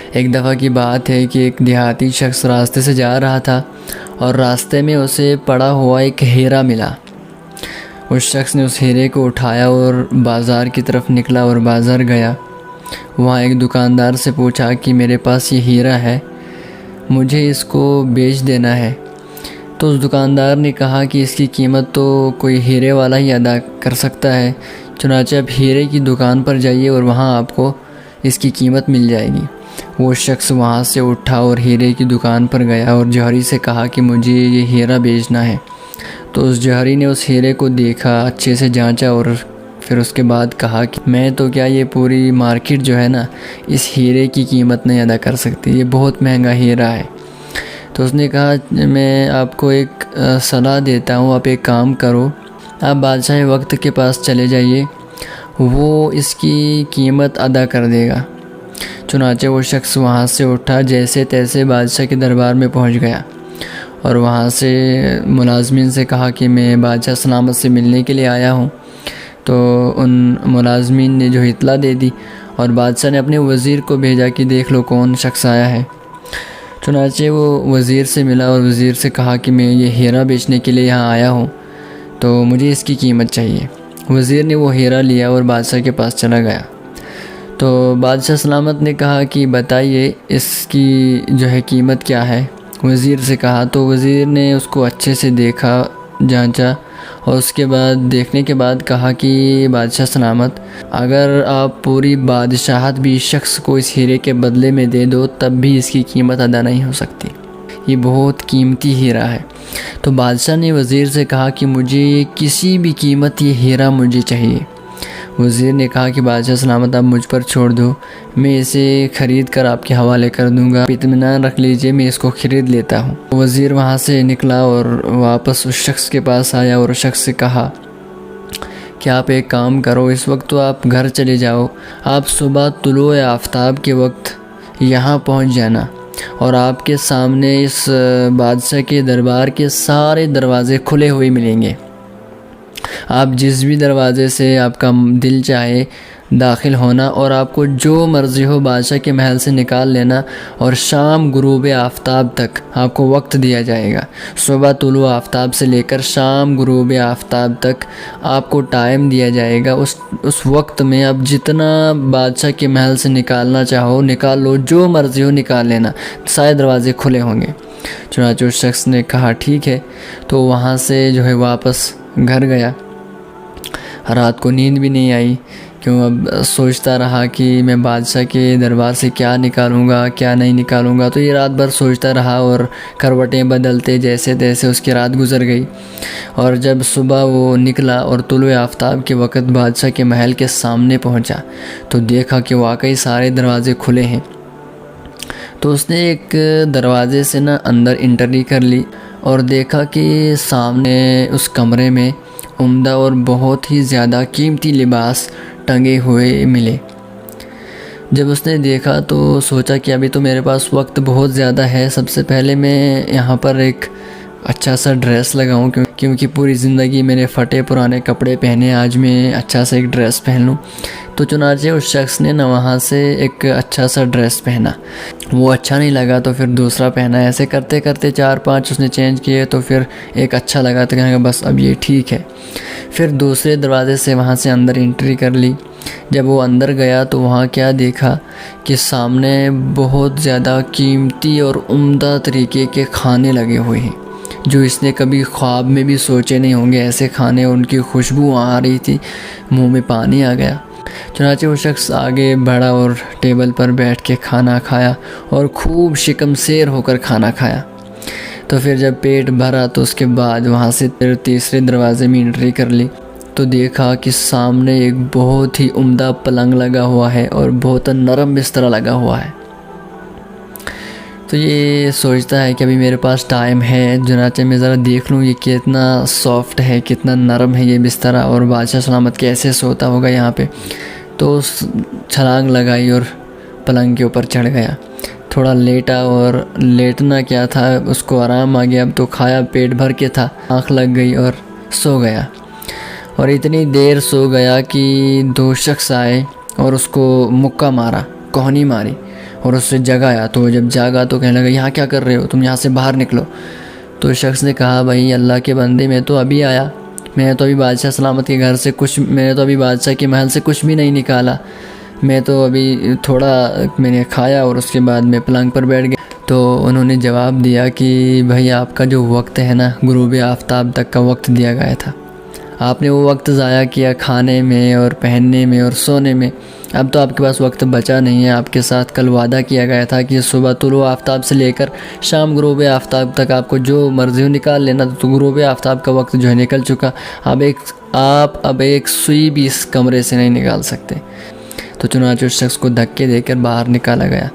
एक दफ़ा की बात है कि एक देहाती शख्स रास्ते से जा रहा था और रास्ते में उसे पड़ा हुआ एक हीरा मिला। उस शख्स ने उस हीरे को उठाया और बाज़ार की तरफ निकला और बाज़ार गया। वहाँ एक दुकानदार से पूछा कि मेरे पास ये हीरा है, मुझे इसको बेच देना है। तो उस दुकानदार ने कहा कि इसकी कीमत तो कोई हीरे वाला ही अदा कर सकता है, चुनांचे आप हीरे की दुकान पर जाइए और वहाँ आपको इसकी कीमत मिल जाएगी। वो शख्स वहाँ से उठा और हीरे की दुकान पर गया और जौहरी से कहा कि मुझे ये हीरा बेचना है। तो उस जौहरी ने उस हीरे को देखा, अच्छे से जांचा और फिर उसके बाद कहा कि मैं तो क्या, ये पूरी मार्केट जो है ना, इस हीरे की कीमत नहीं अदा कर सकती, ये बहुत महंगा हीरा है। तो उसने कहा मैं आपको एक सलाह देता हूँ, आप एक काम करो, आप बादशाह वक्त के पास चले जाइए, वो इसकी कीमत अदा कर देगा। चुनांचे वो शख्स वहाँ से उठा, जैसे तैसे बादशाह के दरबार में पहुँच गया और वहाँ से मुलाजमिन से कहा कि मैं बादशाह सलामत से मिलने के लिए आया हूँ। तो उन मुलाजमिन ने जो इत्तला दे दी और बादशाह ने अपने वज़ीर को भेजा कि देख लो कौन शख्स आया है। चुनांचे वो वज़ीर से मिला और वज़ीर से कहा कि मैं ये हीरा बेचने के लिए यहाँ आया हूँ, तो मुझे इसकी कीमत चाहिए। वज़ीर ने वो हीरा लिया और बादशाह के पास चला गया। तो बादशाह सलामत ने कहा कि बताइए इसकी जो है कीमत क्या है। वज़ीर से कहा, तो वज़ीर ने उसको अच्छे से देखा, जांचा और उसके बाद देखने के बाद कहा कि बादशाह सलामत, अगर आप पूरी बादशाहत भी इस शख्स को इस हीरे के बदले में दे दो तब भी इसकी कीमत अदा नहीं हो सकती, ये बहुत कीमती हीरा है। तो बादशाह ने वज़ीर से कहा कि मुझे किसी भी कीमत ये हीरा मुझे चाहिए। वज़ीर ने कहा कि बादशाह सलामत आप मुझ पर छोड़ दो, मैं इसे ख़रीद कर आपके हवाले कर दूंगा, इत्मीनान रख लीजिए, मैं इसको ख़रीद लेता हूँ। वज़ीर वहाँ से निकला और वापस उस शख्स के पास आया और उस शख्स से कहा कि आप एक काम करो, इस वक्त तो आप घर चले जाओ, आप सुबह तुलुए आफ्ताब के वक्त यहाँ पहुँच जाना और आपके सामने इस बादशाह के दरबार के सारे दरवाज़े खुले हुए मिलेंगे। आप जिस भी दरवाज़े से आपका दिल चाहे दाखिल होना और आपको जो मर्ज़ी हो बादशाह के महल से निकाल लेना और शाम गुरूब आफ्ताब तक आपको वक्त दिया जाएगा। सुबह तुलु आफ्ताब से लेकर शाम गुरूब आफ्ताब तक आपको टाइम दिया जाएगा। उस वक्त में आप जितना बादशाह के महल से निकालना चाहो निकाल लो, जो मर्ज़ी हो निकाल लेना, सारे दरवाज़े खुले होंगे। चुनांचे उस शख्स ने कहा ठीक है। तो वहाँ से जो है वापस घर गया। रात को नींद भी नहीं आई, क्यों, अब सोचता रहा कि मैं बादशाह के दरबार से क्या निकालूंगा क्या नहीं निकालूंगा। तो ये रात भर सोचता रहा और करवटें बदलते जैसे तैसे उसकी रात गुजर गई। और जब सुबह वो निकला और तुलुए आफ्ताब के वक़्त बादशाह के महल के सामने पहुंचा तो देखा कि वाकई सारे दरवाज़े खुले हैं। तो उसने एक दरवाज़े से ना अंदर एंट्री कर ली और देखा कि सामने उस कमरे में उम्दा और बहुत ही ज़्यादा कीमती लिबास टंगे हुए मिले। जब उसने देखा तो सोचा कि अभी तो मेरे पास वक्त बहुत ज़्यादा है, सबसे पहले मैं यहाँ पर एक अच्छा सा ड्रेस लगाऊं, क्योंकि पूरी ज़िंदगी मैंने फटे पुराने कपड़े पहने, आज मैं अच्छा सा एक ड्रेस पहन लूँ। तो चुनांचे उस शख्स ने ना वहाँ से एक अच्छा सा ड्रेस पहना, वो अच्छा नहीं लगा तो फिर दूसरा पहना, ऐसे करते करते 4-5 उसने चेंज किए। तो फिर एक अच्छा लगा तो कहने का बस अब ये ठीक है। फिर दूसरे दरवाज़े से वहाँ से अंदर एंट्री कर ली। जब वो अंदर गया तो वहाँ क्या देखा कि सामने बहुत ज़्यादा कीमती और उम्दा तरीके के खाने लगे हुए हैं, जो इसने कभी ख्वाब में भी सोचे नहीं होंगे। ऐसे खाने, उनकी खुशबू आ रही थी, मुंह में पानी आ गया। चुनांचे वो शख्स आगे बढ़ा और टेबल पर बैठ के खाना खाया और खूब शिकमसेर होकर खाना खाया। तो फिर जब पेट भरा तो उसके बाद वहाँ से फिर तीसरे दरवाज़े में एंट्री कर ली तो देखा कि सामने एक बहुत ही उम्दा पलंग लगा हुआ है और बहुत नरम बिस्तरा लगा हुआ है। तो ये सोचता है कि अभी मेरे पास टाइम है, चुनांचे मैं ज़रा देख लूँ ये कितना सॉफ्ट है, कितना नरम है ये बिस्तरा और बादशाह सलामत कैसे सोता होगा यहाँ पे। तो छलांग लगाई और पलंग के ऊपर चढ़ गया। थोड़ा लेटा और लेटना क्या था, उसको आराम आ गया। अब तो खाया पेट भर के था, आँख लग गई और सो गया। और इतनी देर सो गया कि 2 शख्स आए और उसको मुक्का मारा, कोहनी मारी और उससे जगाया। तो वो जब जागा तो कहने लगा, यहाँ क्या कर रहे हो, तुम यहाँ से बाहर निकलो। तो शख्स ने कहा, भाई अल्लाह के बंदे, मैं तो अभी आया, मैंने तो अभी बादशाह सलामत के घर से मैंने तो अभी बादशाह के महल से कुछ भी नहीं निकाला, मैं तो अभी थोड़ा मैंने खाया और उसके बाद मैं पलंग पर बैठ गया। तो उन्होंने जवाब दिया कि भाई आपका जो वक्त है ना, गुरूब आफ्ताब तक का वक्त दिया गया था, आपने वो वक्त ज़ाया किया खाने में और पहनने में और सोने में। अब तो आपके पास वक्त बचा नहीं है। आपके साथ कल वादा किया गया था कि सुबह तुलू आफ्ताब से लेकर शाम गुरूब आफ्ताब तक आपको जो मर्ज़ी हो निकाल लेना। तो गुरूब आफ्ताब का वक्त जो है निकल चुका। आप अब एक सुई भी इस कमरे से नहीं निकाल सकते। तो चुनांचे उस शख्स को धक्के देकर बाहर निकाला गया।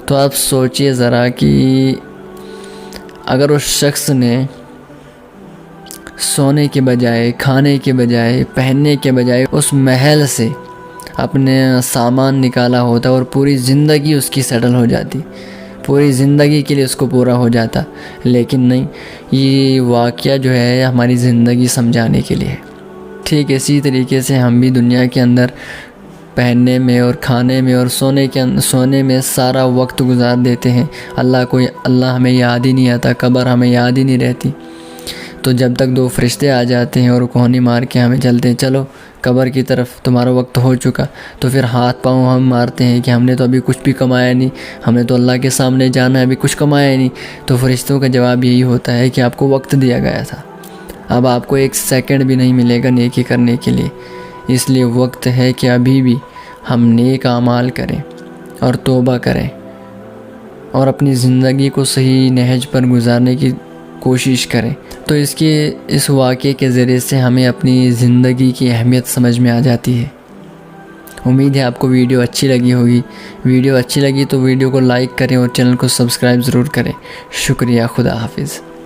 तो आप सोचिए ज़रा कि अगर उस शख्स ने सोने के बजाय, खाने के बजाय, पहनने के बजाय उस महल से अपने सामान निकाला होता और पूरी ज़िंदगी उसकी सेटल हो जाती, पूरी ज़िंदगी के लिए उसको पूरा हो जाता। लेकिन नहीं, ये वाक़या जो है हमारी ज़िंदगी समझाने के लिए है। ठीक इसी तरीके से हम भी दुनिया के अंदर पहनने में और खाने में और सोने में सारा वक्त गुजार देते हैं। अल्लाह हमें याद ही नहीं आता, कब्र हमें याद ही नहीं रहती। तो जब तक दो फरिश्ते आ जाते हैं और कोहनी मार के हमें चलते हैं, चलो कब्र की तरफ, तुम्हारा वक्त हो चुका, तो फिर हाथ पाँव हम मारते हैं कि हमने तो अभी कुछ भी कमाया नहीं, हमें तो अल्लाह के सामने जाना है, अभी कुछ कमाया ही नहीं। तो फरिश्तों का जवाब यही होता है कि आपको वक्त दिया गया था, अब आपको एक सेकंड भी नहीं मिलेगा नेकी करने के लिए। इसलिए वक्त है कि अभी भी हम नेक आमाल करें और तौबा करें और अपनी ज़िंदगी को सही नहज पर गुजारने की कोशिश करें। तो इस वाक़े के ज़रिए से हमें अपनी ज़िंदगी की अहमियत समझ में आ जाती है। उम्मीद है आपको वीडियो अच्छी लगी होगी। वीडियो अच्छी लगी तो वीडियो को लाइक करें और चैनल को सब्सक्राइब ज़रूर करें। शुक्रिया, खुदा हाफिज़।